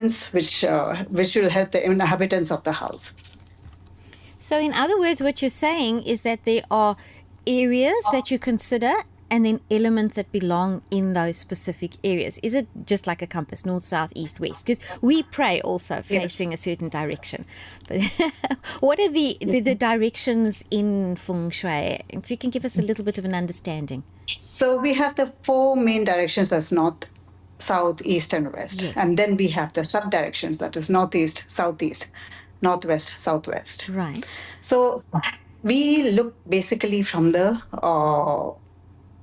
which will help the inhabitants of the house. So in other words, what you're saying is that there are areas that you consider and then elements that belong in those specific areas. Is it just like a compass, north, south, east, west? Because we pray also facing a certain direction. But what are the directions in Feng Shui? If you can give us a little bit of an understanding. So we have the 4 main directions, that's north, south, east, and west. Yes. And then we have the sub-directions, that is northeast, southeast, northwest, southwest. Right. So we look basically from the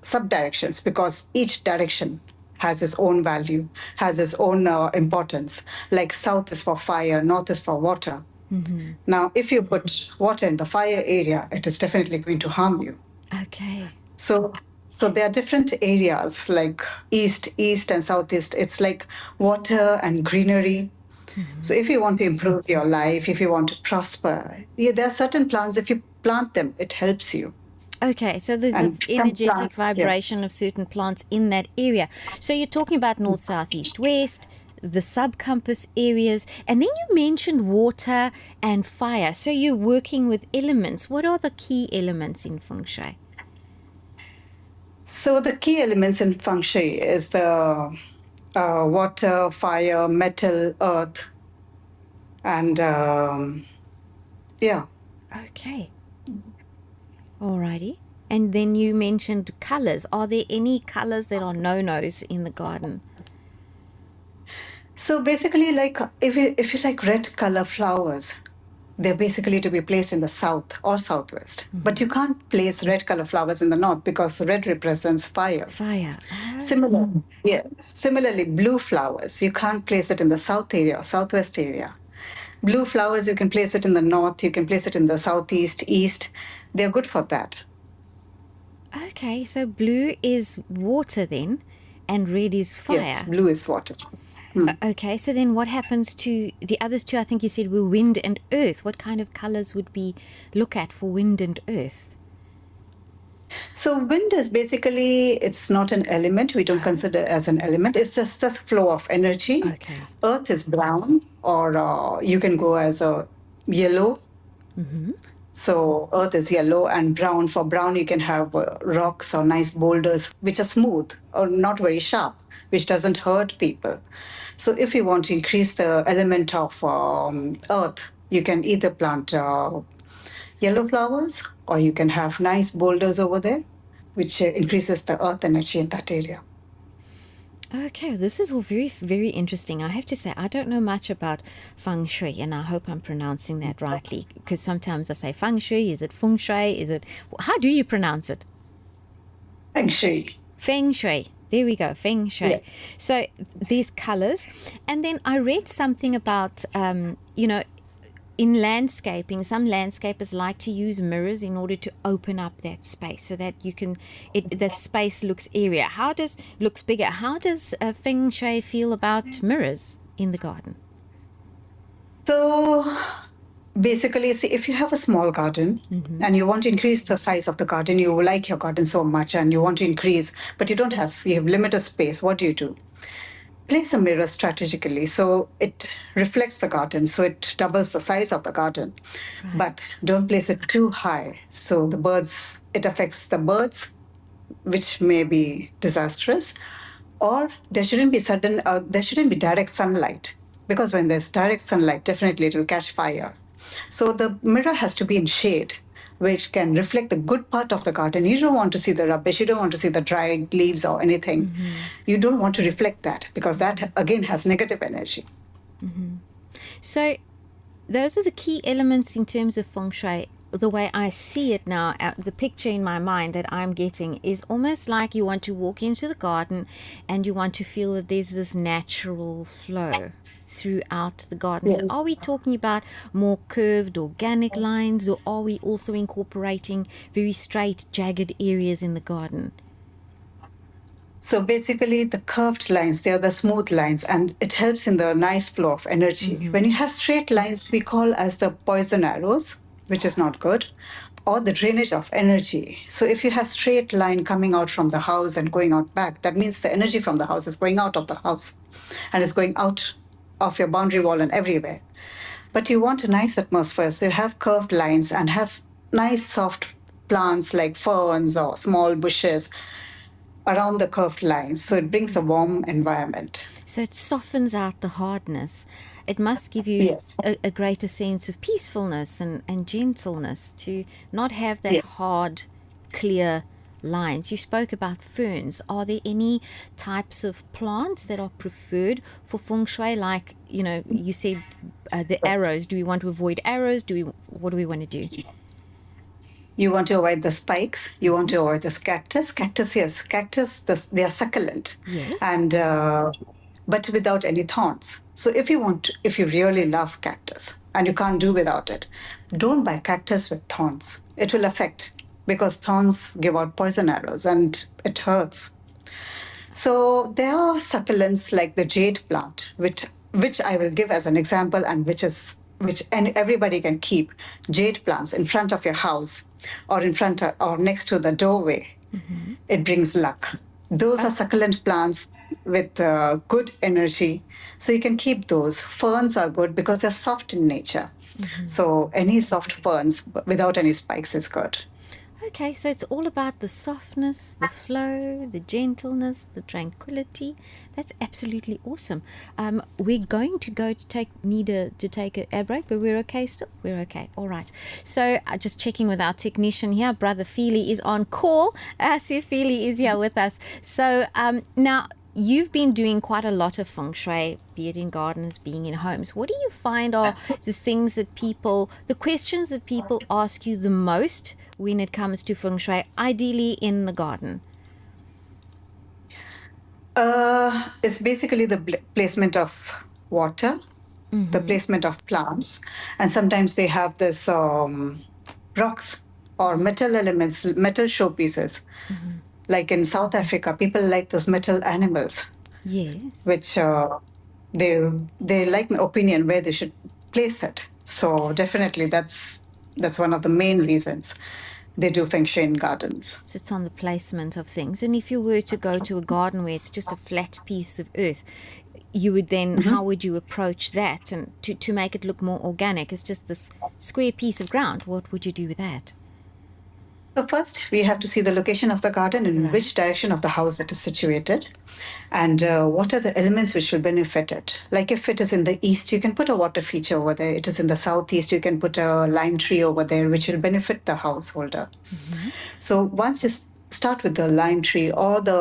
sub-directions, because each direction has its own value, has its own importance. Like south is for fire, north is for water. Mm-hmm. Now, if you put water in the fire area, it is definitely going to harm you. Okay. So there are different areas like east and southeast. It's like water and greenery. Mm-hmm. So if you want to improve your life, if you want to prosper, there are certain plants, if you plant them, it helps you. Okay, so there's an energetic vibration of certain plants in that area. So you're talking about north, south, east, west, the sub-compass areas, and then you mentioned water and fire. So you're working with elements. What are the key elements in Feng Shui? So the key elements in Feng Shui is the water, fire, metal, earth, and Okay. Alrighty. And then you mentioned colors. Are there any colors that are no-nos in the garden? So basically, like if you like red color flowers, they're basically to be placed in the south or southwest. Mm-hmm. But you can't place red color flowers in the north because red represents fire. Fire. Similarly, blue flowers, you can't place it in the south area or southwest area. Blue flowers, you can place it in the north, you can place it in the southeast, east. They're good for that. Okay, so blue is water then, and red is fire. Yes, blue is water. Okay, so then what happens to the others two? I think you said were wind and earth. What kind of colors would we look at for wind and earth? So wind is basically, it's not an element. We don't consider it as an element. It's just a flow of energy. Okay. Earth is brown, or you can go as a yellow. Mm-hmm. So earth is yellow and brown. For brown, you can have rocks or nice boulders, which are smooth or not very sharp, which doesn't hurt people. So if you want to increase the element of earth, you can either plant yellow flowers, or you can have nice boulders over there, which increases the earth energy in that area. Okay, this is all very, very interesting. I have to say, I don't know much about Feng Shui, and I hope I'm pronouncing that rightly, because sometimes I say Feng Shui, is it Feng Shui, how do you pronounce it? Feng Shui. Feng Shui. There we go, Feng Shui. Yes. So these colors. And then I read something about, in landscaping, some landscapers like to use mirrors in order to open up that space so that that space looks looks bigger. How does Feng Shui feel about mirrors in the garden? So basically, see, if you have a small garden mm-hmm. and you want to increase the size of the garden, you like your garden so much and you want to increase, but you have limited space, what do? Place a mirror strategically so it reflects the garden, so it doubles the size of the garden. Right. But don't place it too high, so it affects the birds, which may be disastrous. Or there shouldn't be direct sunlight, because when there's direct sunlight, definitely it will catch fire. So the mirror has to be in shade, which can reflect the good part of the garden. You don't want to see the rubbish. You don't want to see the dried leaves or anything. Mm-hmm. You don't want to reflect that, because that, again, has negative energy. Mm-hmm. So those are the key elements in terms of Feng Shui. The way I see it now, the picture in my mind that I'm getting is almost like you want to walk into the garden and you want to feel that there's this natural flow throughout the garden. Yes. So are we talking about more curved organic lines, or are we also incorporating very straight jagged areas in the garden? So basically the curved lines, they are the smooth lines, and it helps in the nice flow of energy. Mm-hmm. When you have straight lines, we call as the poison arrows, which is not good, or the drainage of energy. So if you have straight line coming out from the house and going out back, that means the energy from the house is going out of the house and is going out of your boundary wall and everywhere. But you want a nice atmosphere, so you have curved lines and have nice soft plants like ferns or small bushes around the curved lines. So it brings a warm environment. So it softens out the hardness. It must give you Yes. a greater sense of peacefulness and gentleness to not have that Yes. hard, clear lines. You spoke about ferns. Are there any types of plants that are preferred for feng shui? Like, you said the Yes. arrows. Do we want to avoid arrows? What do we want to do? You want to avoid the spikes. You want to avoid this cactus. Cactus, yes, cactus. They are succulent, Yes. and but without any thorns. So if you really love cactus and you can't do without it, don't buy cactus with thorns. It will affect because thorns give out poison arrows and it hurts. So there are succulents like the jade plant, which I will give as an example, and which and everybody can keep jade plants in front of your house or in front of, or next to the doorway. It brings luck. Those are succulent plants with good energy, so you can keep those. Ferns are good because they're soft in nature. So any soft ferns without any spikes is good. Okay, so it's all about the softness, the flow, the gentleness, the tranquility. That's absolutely awesome. We're going to go to need to take an ad break, but we're okay still. We're okay. All right. So just checking with our technician here, Brother Feely is on call. Sir Feely is here with us. So now, you've been doing quite a lot of feng shui, be it in gardens, being in homes. What do you find are the questions that people ask you the most when it comes to feng shui, ideally in the garden? It's basically the placement of water, the placement of plants, and sometimes they have this rocks or metal elements, metal showpieces. Like in South Africa, people like those metal animals, Yes. which they like my opinion where they should place it. So definitely that's one of the main reasons they do feng shui in gardens. So it's on the placement of things. And if you were to go to a garden where it's just a flat piece of earth, you would then, how would you approach that? And to make it look more organic, it's just this square piece of ground. What would you do with that? So first, we have to see the location of the garden and in which direction of the house it is situated, and what are the elements which will benefit it. Like if it is in the east, you can put a water feature over there. It is in the southeast, you can put a lime tree over there, which will benefit the householder. So once you start with the lime tree or the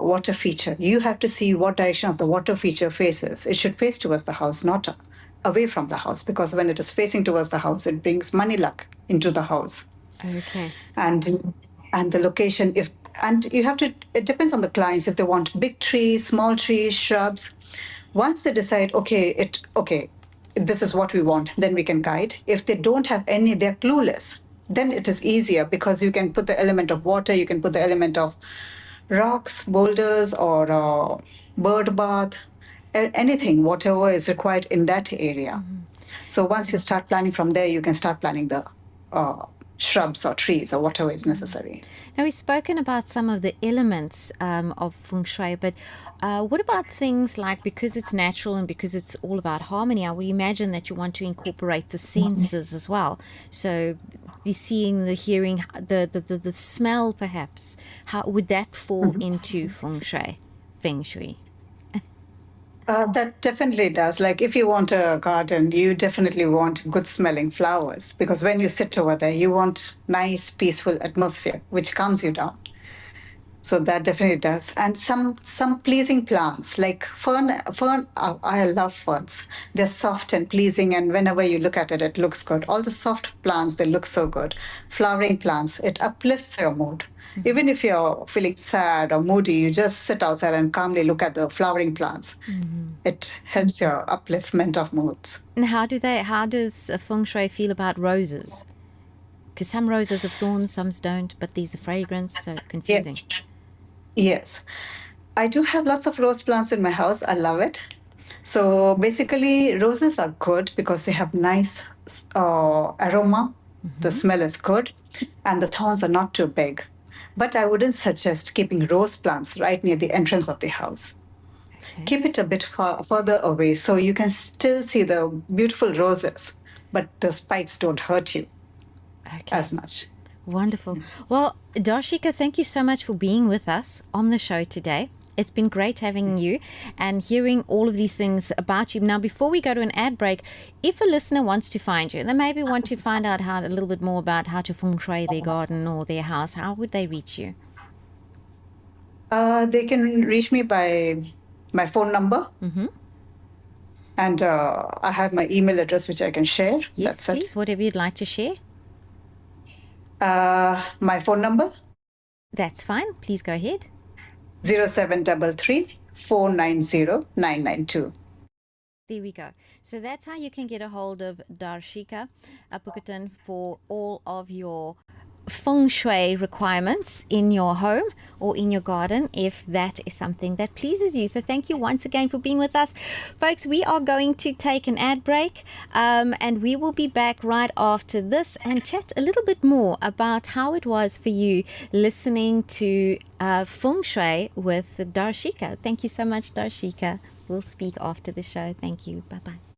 water feature, you have to see what direction of the water feature faces. It should face towards the house, not away from the house, because when it is facing towards the house, it brings money luck into the house. Okay. And the location, if and you have to, it depends on the clients if they want big trees, small trees, shrubs. Once they decide, okay, this is what we want, then we can guide. If they don't have any, they're clueless, then it is easier because you can put the element of water, you can put the element of rocks, boulders, or bird bath, anything, whatever is required in that area. So once you start planning from there, you can start planning the shrubs or trees or whatever is necessary. Now, we've spoken about some of the elements of feng shui, but what about things like, because it's natural and because it's all about harmony, I would imagine that you want to incorporate the senses as well. So the seeing, the hearing, the smell perhaps. How would that fall into feng shui? Feng shui. That definitely does. Like if you want a garden, you definitely want good smelling flowers because when you sit over there, you want nice, peaceful atmosphere, which calms you down. So that definitely does. And some pleasing plants like fern. I love ferns. They're soft and pleasing, and whenever you look at it, it looks good. All the soft plants, they look so good. Flowering plants, it uplifts your mood. Even if you're feeling sad or moody, you just sit outside and calmly look at the flowering plants. It helps your upliftment of moods. And how does feng shui feel about roses? Because some roses have thorns, some don't, but these are fragrance, so confusing. Yes. I do have lots of rose plants in my house. I love it. So basically, roses are good because they have nice aroma. The smell is good, and the thorns are not too big. But I wouldn't suggest keeping rose plants right near the entrance of the house. keep it a bit further away so you can still see the beautiful roses, but the spikes don't hurt you as much. Wonderful. Well, Darshika, thank you so much for being with us on the show today. It's been great having you and hearing all of these things about you. Now, before we go to an ad break, if a listener wants to find you, they maybe want to find out a little bit more about how to feng shui their garden or their house, how would they reach you? They can reach me by my phone number. And I have my email address, which I can share. Yes, That's please, whatever you'd like to share. My phone number? That's fine. Please go ahead. 0733 490 992. There we go. So that's how you can get a hold of Darshika Apukatan for all of your feng shui requirements in your home or in your garden, if that is something that pleases you. So thank you once again for being with us. Folks, we are going to take an ad break and we will be back right after this and chat a little bit more about how it was for you listening to feng shui with Darshika. Thank you so much, Darshika. We'll speak after the show. Thank you. Bye-bye.